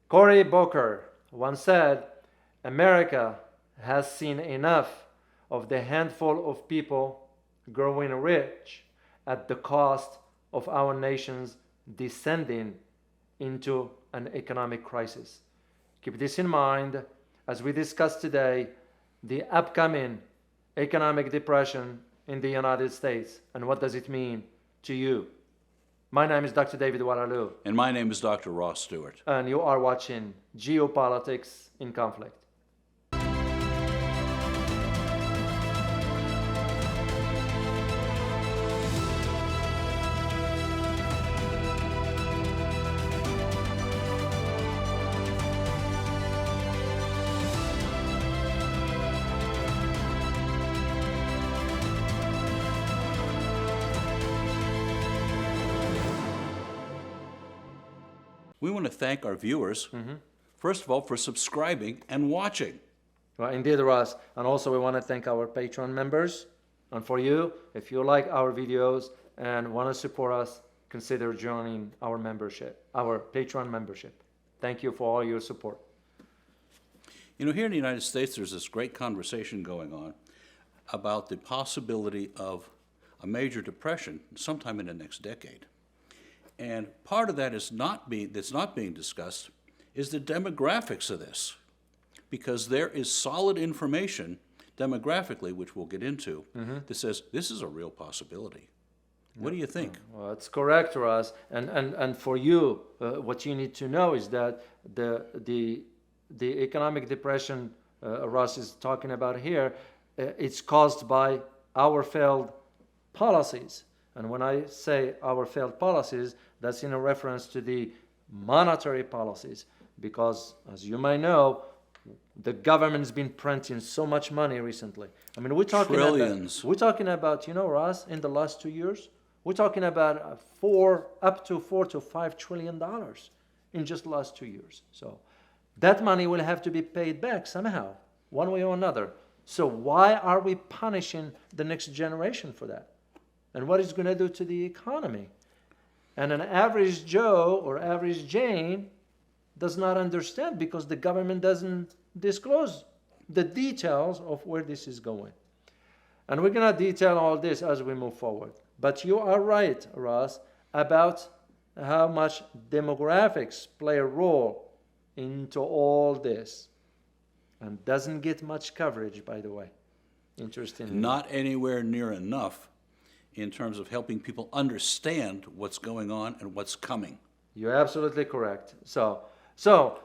Cory Booker once said, America has seen enough of the handful of people growing rich at the cost of our nation's descending into an economic crisis. Keep this in mind as we discuss today the upcoming economic depression in the United States and what does it mean to you. My name is Dr. David Oualaalou. And my name is Dr. Ross Stewart. And you are watching Geopolitics in Conflict. We want to thank our viewers, first of all, for subscribing and watching. Well, indeed, Ross. And also we want to thank our Patreon members. And for you, if you like our videos and want to support us, consider joining our membership, our Patreon membership. Thank you for all your support. You know, here in the United States, there's this great conversation going on about the possibility of a major depression sometime in the next decade. And part of that that's not being discussed is the demographics of this, because there is solid information demographically, which we'll get into, that says this is a real possibility. What do you think? Well, it's correct, Ross. And for you, what you need to know is that the economic depression Ross is talking about here, it's caused by our failed policies. And when I say our failed policies, that's in a reference to the monetary policies, because as you might know, the government's been printing so much money recently. I mean, we're talking trillions. We're talking about, you know, Ross, in the last 2 years, we're talking about up to $4 to $5 trillion in just the last 2 years. So that money will have to be paid back somehow, one way or another. So why are we punishing the next generation for that? And what it's going to do to the economy? And an average Joe or average Jane does not understand because the government doesn't disclose the details of where this is going. And we're going to detail all this as we move forward. But you are right, Ross, about how much demographics play a role into all this. And doesn't get much coverage, by the way. Interesting. Not anywhere near enough in terms of helping people understand what's going on and what's coming. You're absolutely correct. So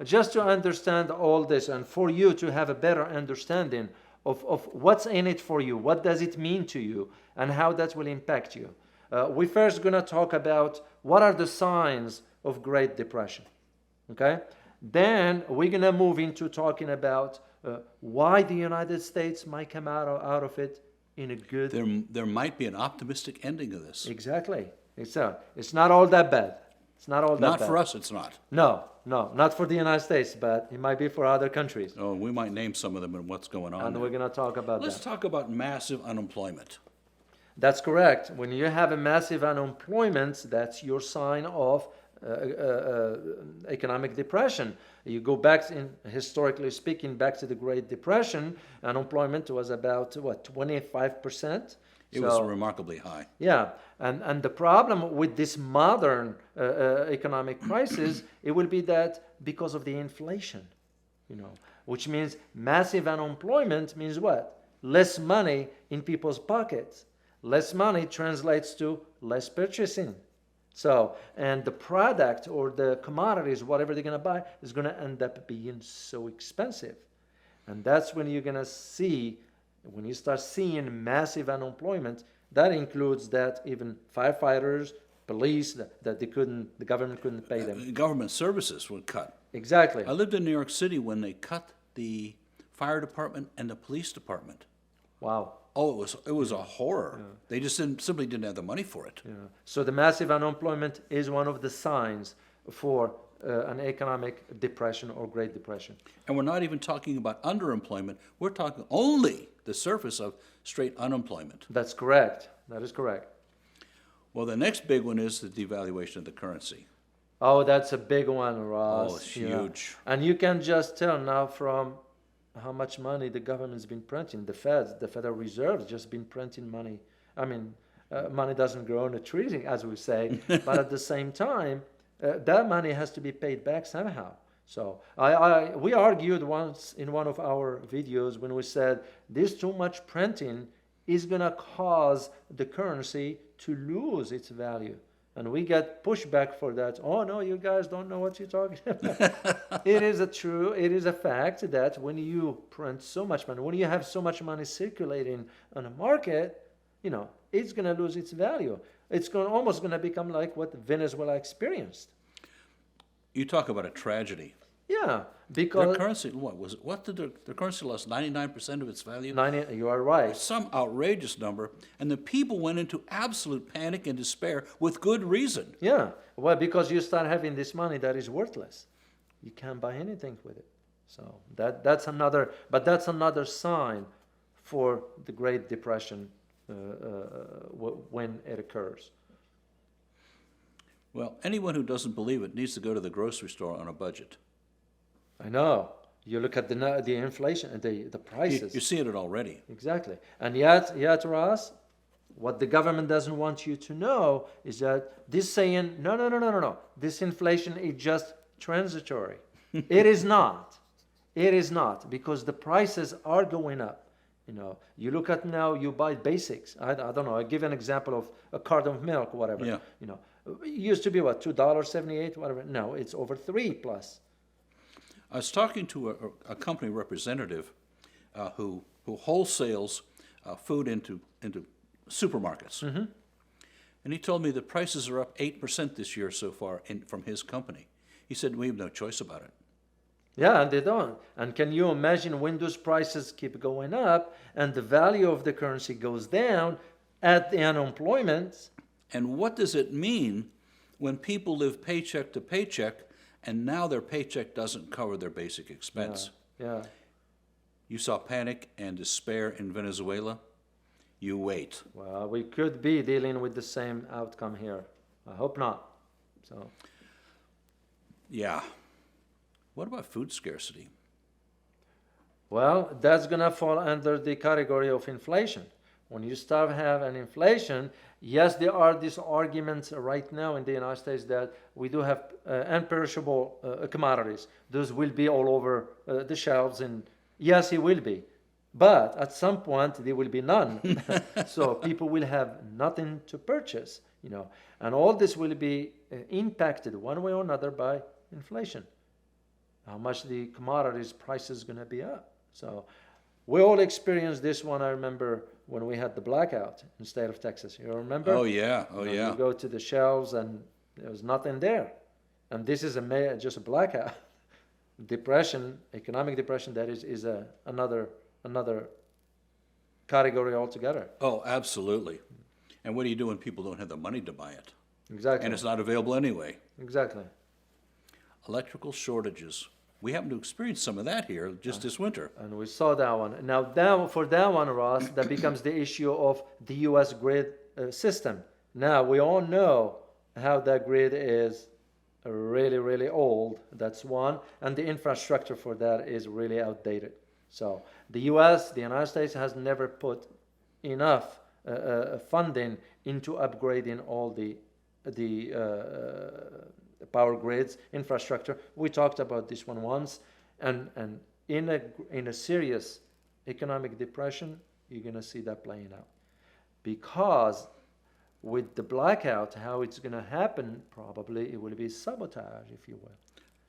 just to understand all this and for you to have a better understanding of what's in it for you, what does it mean to you, and how that will impact you. We're first going to talk about what are the signs of Great Depression. Okay? Then we're going to move into talking about why the United States might come out of it in a good... There might be an optimistic ending of this. Exactly. It's not all that bad. It's not all that bad. Not for us, it's not. No, not for the United States, but it might be for other countries. Oh, we might name some of them and what's going on. And we're going to talk about Let's that. talk about massive unemployment. That's correct. When you have a massive unemployment, that's your sign of economic depression. You go back, historically speaking, back to the Great Depression, unemployment was about, 25%? It was remarkably high. Yeah, and the problem with this modern economic crisis, it will be that because of the inflation, which means massive unemployment means what? Less money in people's pockets. Less money translates to less purchasing. So, and the product or the commodities, whatever they're going to buy, is going to end up being so expensive. And that's when you're going to see, when you start seeing massive unemployment, that includes that even firefighters, police, that the government couldn't pay them. Government services were cut. Exactly. I lived in New York City when they cut the fire department and the police department. Wow. Oh, it was a horror. Yeah. They just simply didn't have the money for it. Yeah. So the massive unemployment is one of the signs for an economic depression or Great Depression. And we're not even talking about underemployment. We're talking only the surface of straight unemployment. That's correct. That is correct. Well, the next big one is the devaluation of the currency. Oh, that's a big one, Ross. Oh, it's you know. huge. And you can just tell now from how much money the government's been printing. The Feds, the Federal Reserve's just been printing money. I mean, money doesn't grow on a tree, as we say, but at the same time, that money has to be paid back somehow. So we argued once in one of our videos when we said this too much printing is going to cause the currency to lose its value. And we get pushback for that. Oh, no, you guys don't know what you're talking about. It is a fact that when you print so much money, when you have so much money circulating on a market, it's going to lose its value. It's almost going to become like what Venezuela experienced. You talk about a tragedy. Yeah, Their because currency, what did their currency lost 99% of its value? you are right. Some outrageous number, and the people went into absolute panic and despair with good reason. Yeah, well, because you start having this money that is worthless. You can't buy anything with it. So that's another sign for the Great Depression when it occurs. Well, anyone who doesn't believe it needs to go to the grocery store on a budget. I know. You look at the inflation, the prices. You're seeing it already. Exactly. And yet, Ross, what the government doesn't want you to know is that this saying, no. This inflation is just transitory. It is not. It is not, because the prices are going up. You look at now, you buy basics. I don't know. I give an example of a carton of milk, whatever. Yeah. It used to be what, $2.78, whatever. No, it's over $3 plus. I was talking to a company representative who wholesales food into supermarkets. Mm-hmm. And he told me the prices are up 8% this year so far from his company. He said, we have no choice about it. Yeah, and they don't. And can you imagine when those prices keep going up and the value of the currency goes down at the unemployment? And what does it mean when people live paycheck to paycheck and now their paycheck doesn't cover their basic expense? Yeah. You saw panic and despair in Venezuela. You wait. Well, we could be dealing with the same outcome here. I hope not. So. Yeah. What about food scarcity? Well, that's going to fall under the category of inflation. When you start having inflation, yes, there are these arguments right now in the United States that we do have unperishable commodities. Those will be all over the shelves, and yes, it will be. But at some point, there will be none. So people will have nothing to purchase, And all this will be impacted one way or another by inflation. How much the commodities price is going to be up. So we all experienced this one. I remember when we had the blackout in the state of Texas. You remember? Oh, yeah. You go to the shelves and there was nothing there. And this is just a blackout. Depression, economic depression, that is another category altogether. Oh, absolutely. And what do you do when people don't have the money to buy it? Exactly. And it's not available anyway. Exactly. Electrical shortages. We happen to experience some of that here just this winter. And we saw that one. Now, for that one, Ross, that becomes the issue of the U.S. grid system. Now, we all know how that grid is really, really old. That's one. And the infrastructure for that is really outdated. So the United States has never put enough funding into upgrading all the power grids, infrastructure. We talked about this one once, and in a serious economic depression, you're going to see that playing out. Because with the blackout, how it's going to happen, probably it will be sabotage, if you will.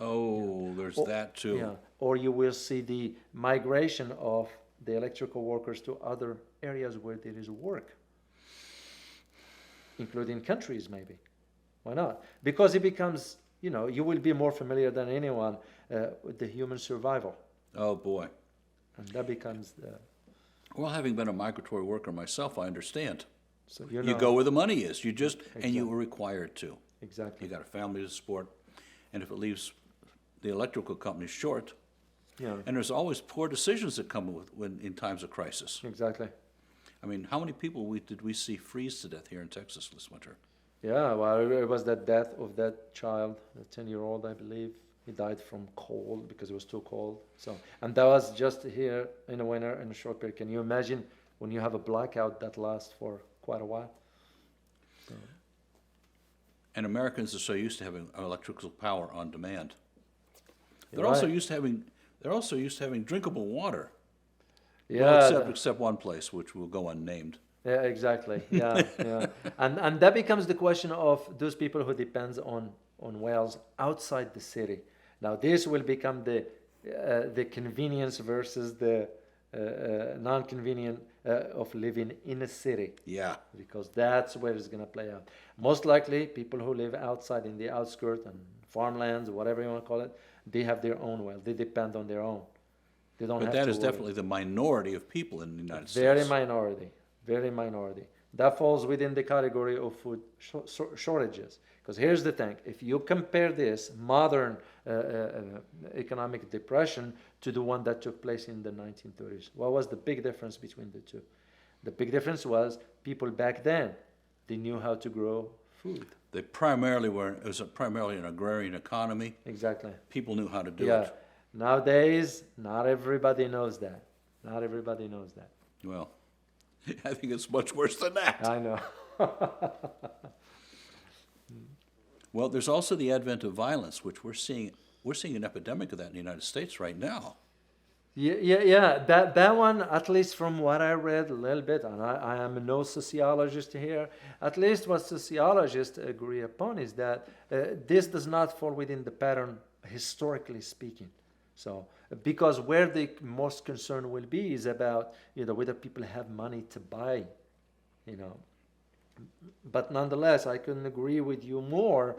Oh, there's that too. Yeah, or you will see the migration of the electrical workers to other areas where there is work, including countries maybe. Why not? Because it becomes, you will be more familiar than anyone with the human survival. Oh, boy. And that becomes the... Well, having been a migratory worker myself, I understand. So you go where the money is. You just, Exactly. And you were required to. Exactly. You got a family to support. And if it leaves the electrical company short, Yeah. and there's always poor decisions that come in times of crisis. Exactly. I mean, how many people did we see freeze to death here in Texas this winter? Yeah, well, it was the death of that child, the 10-year-old, I believe. He died from cold because it was too cold. So, and that was just here in the winter in a short period. Can you imagine when you have a blackout that lasts for quite a while? So, And Americans are so used to having electrical power on demand. you're They're also right. used to having they're also used to having drinkable water. Yeah, Well, except one place, which will go unnamed. yeah, exactly. Yeah, yeah. And that becomes the question of those people who depends on wells outside the city. Now this will become the convenience versus the non-convenient of living in a city, Yeah. because that's where it's going to play out. Most likely, people who live outside in the outskirts and farmlands, whatever you want to call it, they have their own well. They depend on their own. They don't But have that to is worry. definitely the minority of people in the United Very States. minority, very minority. That falls within the category of food shortages. Because here's the thing: if you compare this modern economic depression to the one that took place in the 1930s, what was the big difference between the two? The big difference was people back then, they knew how to grow food. It was primarily an agrarian economy. Exactly. People knew how to do Yeah. it. Nowadays, not everybody knows that. Not everybody knows that. Well, I think it's much worse than that. I know. Well, there's also the advent of violence, which we're seeing an epidemic of that in the United States right now. Yeah. That one, at least from what I read a little bit, and I am no sociologist here, at least what sociologists agree upon is that this does not fall within the pattern, historically speaking. So, because where the most concern will be is about, whether people have money to buy, you know. But nonetheless, I couldn't agree with you more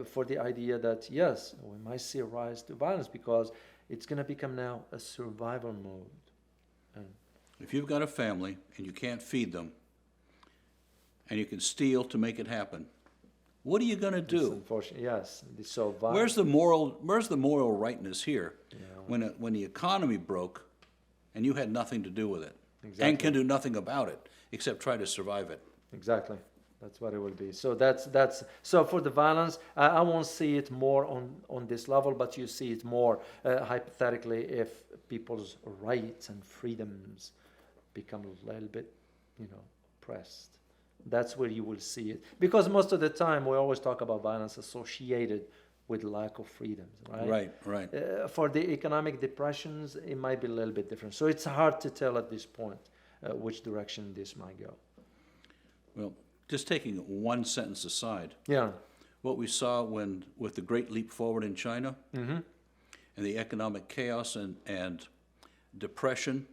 for the idea that, yes, we might see a rise to violence because it's going to become now a survival mode. And If you've got a family and you can't feed them, and you can steal to make it happen, what are you going to it's do? unfortunate, yes, it's so violent. Where's the moral rightness here? Yeah. When the economy broke, and you had nothing to do with it, Exactly. and can do nothing about it except try to survive it. Exactly. That's what it will be. So that's so for the violence, I won't see it more on this level, but you see it more hypothetically if people's rights and freedoms become a little bit, oppressed. That's where you will see it. Because most of the time we always talk about violence associated with lack of freedoms, right? Right. For the economic depressions, it might be a little bit different. So it's hard to tell at this point which direction this might go. Well, just taking one sentence aside, Yeah. what we saw with the Great Leap Forward in China, Mm-hmm. and the economic chaos and depression,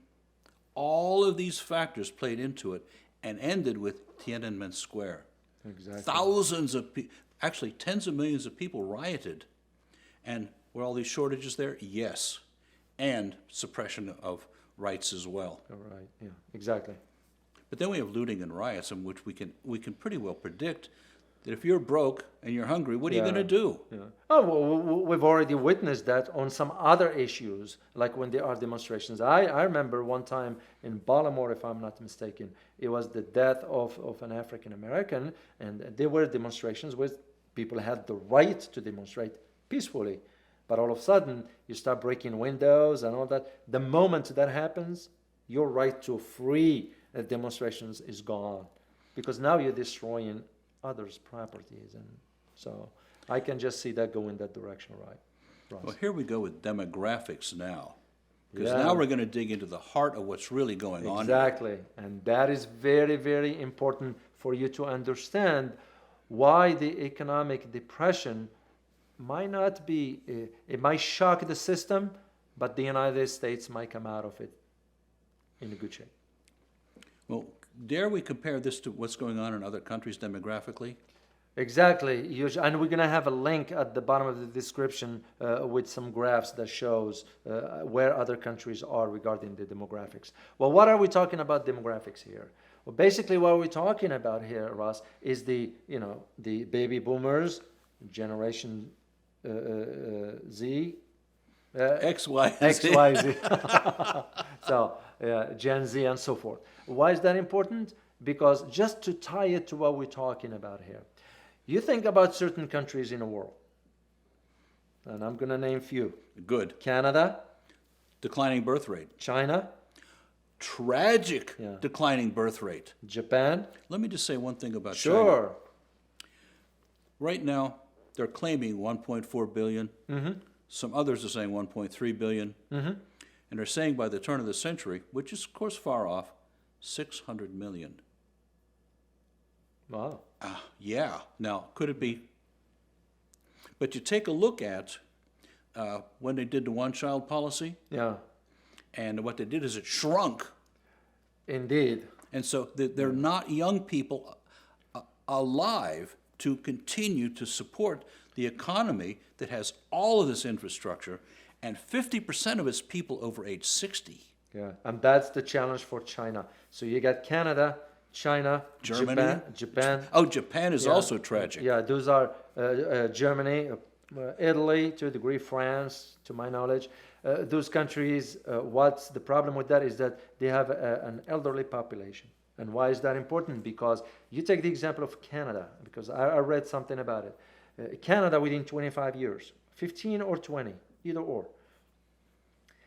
all of these factors played into it and ended with Tiananmen Square. Exactly. Thousands of people, actually tens of millions of people rioted. And were all these shortages there? Yes. And suppression of rights as well. All right. Yeah. Exactly. But then we have looting and riots, in which we can pretty well predict that if you're broke and you're hungry, what are you Yeah. going to do? Yeah. Oh, well, we've already witnessed that on some other issues, like when there are demonstrations. I remember one time in Baltimore, if I'm not mistaken, it was the death of an African American, and there were demonstrations where people had the right to demonstrate peacefully. But all of a sudden, you start breaking windows and all that. The moment that happens, your right to free demonstrations is gone, because now you're destroying others' properties, and so I can just see that go in that direction, right? Ross? Well, here we go with demographics now. Because Yeah. now we're going to dig into the heart of what's really going on here. Exactly, and that is very, very important for you to understand why the economic depression might not be, it might shock the system, but the United States might come out of it in a good shape. Well, dare we compare this to what's going on in other countries demographically? Exactly, and we're going to have a link at the bottom of the description with some graphs that shows where other countries are regarding the demographics. Well, what are we talking about demographics here? Well, basically what we're talking about here, Ross, is the baby boomers, generation Z, X, Y, and X, Z. Y, Z. So, Gen Z and so forth. Why is that important? Because just to tie it to what we're talking about here, You think about certain countries in the world, and I'm going to name few. Good. Canada, Declining birth rate. China, Tragic Yeah. declining birth rate. Japan. Let me just say one thing about China. Sure. Right now, they're claiming 1.4 billion. Some others are saying 1.3 billion. And they're saying by the turn of the century, which is of course far off, 600 million. Wow. Yeah. Now, could it be? But you take a look at when they did the one-child policy, Yeah. and what they did is it shrunk. Indeed. And so they're not young people alive to continue to support the economy that has all of this infrastructure and 50% of its people over age 60. Yeah. And that's the challenge for China. So you got Canada, China, Germany? Japan. Oh, Japan is Yeah. also tragic. Yeah, those are Germany, Italy, to a degree, France, to my knowledge. Those countries, what's the problem with that is that they have an elderly population. And why is that important? Because you take the example of Canada, because I read something about it. Canada, within 25 years, 15 or 20, either or,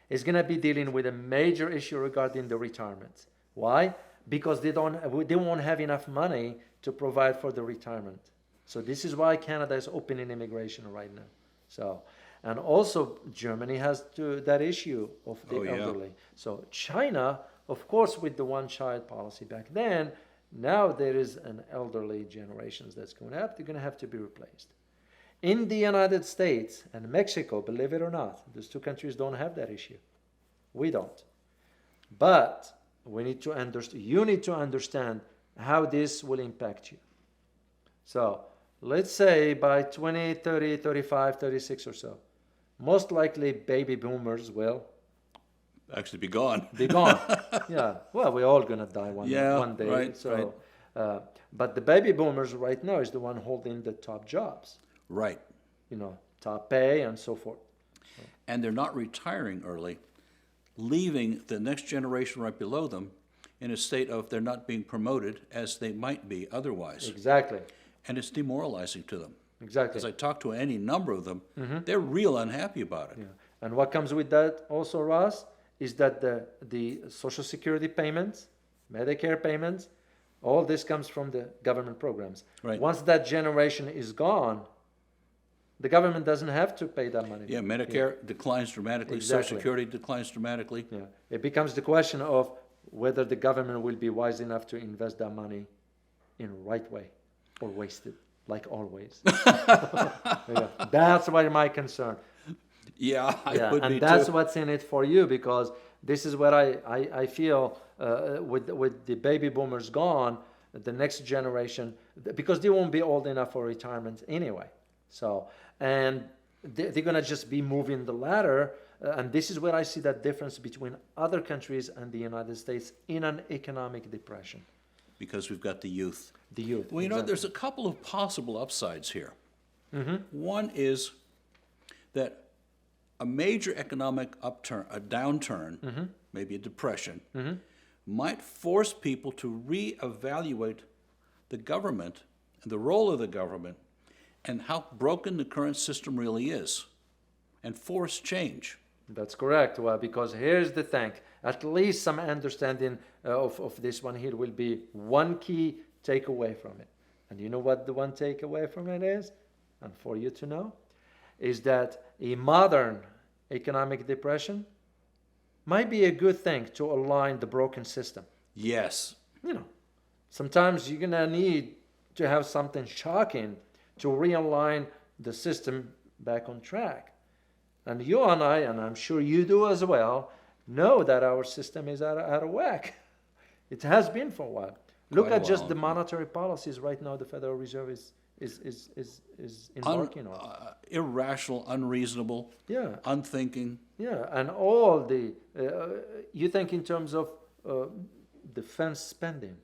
is going to be dealing with a major issue regarding the retirement. Why? Because they won't have enough money to provide for the retirement. So this is why Canada is opening immigration right now. So, and also Germany has that issue of the elderly. So China, of course, with the one-child policy back then, now there is an elderly generations that's going up. They're going to have to be replaced. In the United States and Mexico, believe it or not, those two countries don't have that issue. We don't. But we need to understand. You need to understand how this will impact you. So let's say by 20, 30, 35, 36 or so, most likely baby boomers will Actually be gone. be gone. Yeah. Well, we're all gonna die one day. Right, So, but the baby boomers right now is the one holding the top jobs. Right. You know, top pay and so forth. And they're not retiring early, leaving the next generation right below them in a state of they're not being promoted as they might be otherwise. Exactly. And it's demoralizing to them. Exactly. As I talk to any number of them, they're real unhappy about it. Yeah. And what comes with that also, Ross, is that the Social Security payments, Medicare payments, all this comes from the government programs. Right. Once that generation is gone, the government doesn't have to pay that money. Yeah, Medicare declines dramatically, Exactly. Social Security declines dramatically. Yeah. It becomes the question of whether the government will be wise enough to invest that money in the right way or waste it, like always. Yeah. That's what my concern. Yeah, Yeah, would and be that's too. what's in it for you, because this is what I feel with the baby boomers gone, the next generation, because they won't be old enough for retirement anyway. So, and they're going to just be moving the ladder. And this is where I see that difference between other countries and the United States in an economic depression. Because we've got the youth. The youth. Well, you know, exactly. there's a couple of possible upsides here. One is that a major economic upturn, a downturn, maybe a depression, might force people to reevaluate the government and the role of the government and how broken the current system really is, and force change. That's correct. Well, because here's the thing. At least some understanding of this one here will be one key takeaway from it. And you know what the one takeaway from it is? And for you to know, is that a modern economic depression might be a good thing to align the broken system. Yes. You know, sometimes you're going to need to have something shocking to realign the system back on track. And you and I, and I'm sure you do as well, know that our system is out of whack. It has been for a while. Look Quite a at just while. the monetary policies right now the Federal Reserve is embarking on. Irrational, unreasonable, Yeah. unthinking. Yeah, and all the, you think in terms of defense spending,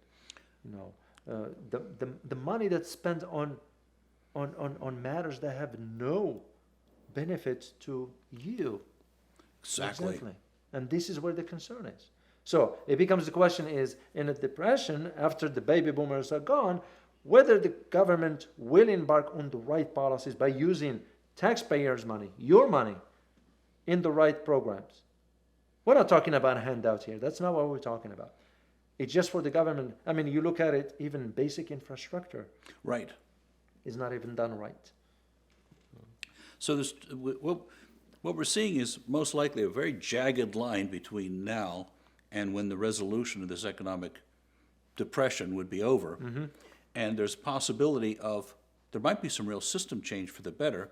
you know, the money that's spent on matters that have no benefit to you. Exactly. And this is where the concern is. So it becomes the question is, in a depression, after the baby boomers are gone, whether the government will embark on the right policies by using taxpayers' money, your money, in the right programs. We're not talking about a handout here. That's not what we're talking about. It's just for the government. I mean, you look at it, even basic infrastructure Right. is not even done right. So there's, what we're seeing is most likely a very jagged line between now and when the resolution of this economic depression would be over. And there's possibility of, there might be some real system change for the better.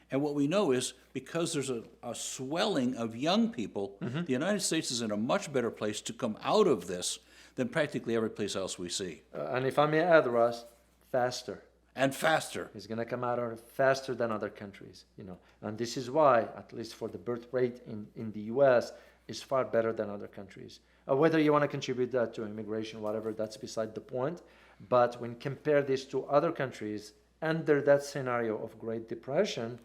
And what we know is because there's a swelling of young people, the United States is in a much better place to come out of this than practically every place else we see. And if I may add, Russ, faster. And faster. It's going to come out of it faster than other countries, you know. And this is why, at least for the birth rate in the U.S., is far better than other countries. Whether you want to contribute that to immigration, whatever, that's beside the point. But when compare this to other countries under that scenario of Great Depression,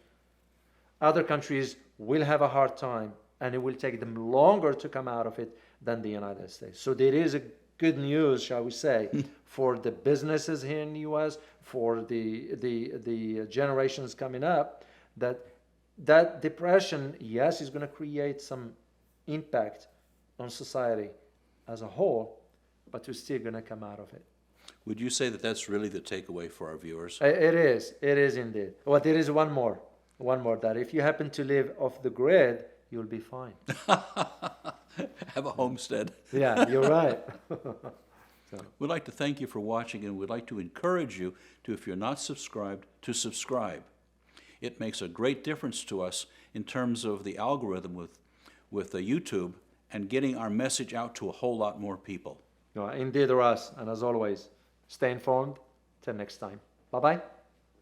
other countries will have a hard time, and it will take them longer to come out of it than the United States. So there is a good news, shall we say, for the businesses here in the U.S., for the generations coming up, that depression, yes, is going to create some impact on society as a whole, but we're still going to come out of it. Would you say that that's really the takeaway for our viewers? It is indeed. Well, there is one more, that if you happen to live off the grid, you'll be fine. Have a homestead. Yeah, you're right. We'd like to thank you for watching, and we'd like to encourage you to, if you're not subscribed, to subscribe. It makes a great difference to us in terms of the algorithm with YouTube and getting our message out to a whole lot more people. No, indeed, Russ. And as always, stay informed. Till next time. Bye-bye.